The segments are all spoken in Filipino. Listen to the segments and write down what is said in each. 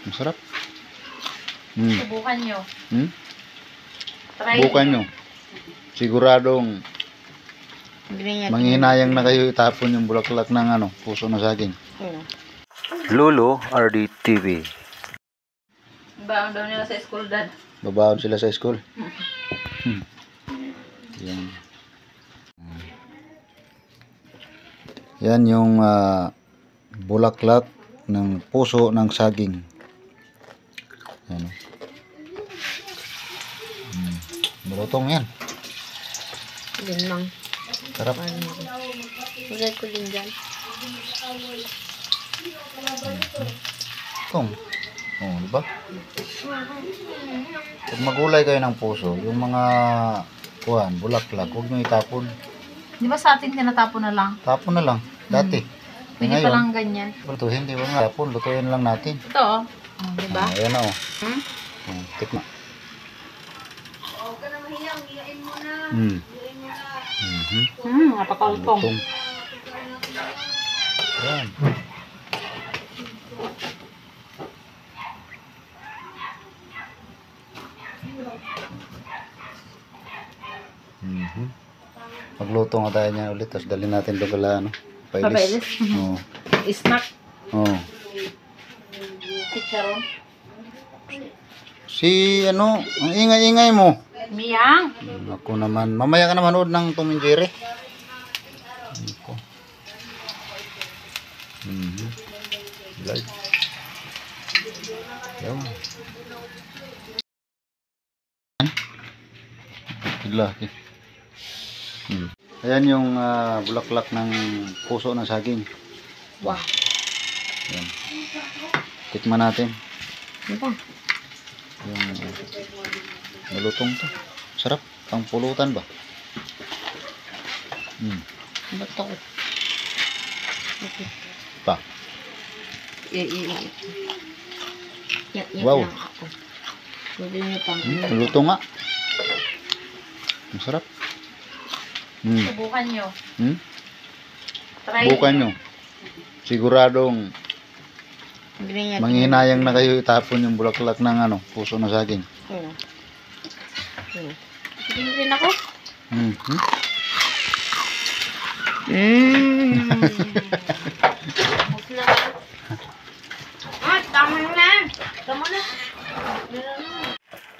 Masarap. Subukan nyo. Try Subukan nyo. Siguradong manghihinayang na kayo itapon yung bulaklak ng puso ng saging. Lolo RD TV. Baon daw nila sa school, Dad. Babaon sila sa school. Yan. Yan yung bulaklak ng puso ng saging. Yan. Malutong yan. Yun lang. Sarap. Magay ko din dyan. Kung. Oh, diba? Pag magulay kayo ng puso, yung mga bulaklak, huwag nyo itapon. Di ba sa atin tinatapon na lang? Tapon na lang. Dati. Pwede pa lang ganyan. Lutuhin, di ba nga? Tapon, lutuin lang natin. Ito, di ba? Ayan na, oh. Tikma. Napakalutong. Lutong. Ayan. Magluto nga tayo niyan ulit, tapos dali natin doon kala, Papailis? Oo. Snack. Oo. Chicharon. Ang ingay-ingay mo. Miyang. Ako naman, mamaya ka na manood ng Tom and Jerry. Ako. Live. Yan. Laki. Ayan yung bulaklak ng puso ng saging. Wow. Ayan. Tikman natin. Ito. Yung malutong to. Sarap. Pang pulutan ba? Ba't ako? Pa. Wow. Lang ako. Pwede nyo pang. Malutong nga. Masarap. Subukan nyo. Try Subukan nyo. Siguradong manghihinayang na kayo itapon yung bulaklak ng puso ng saging. Sige rin ako. Tama na. Tama na.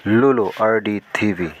Lolo RD TV.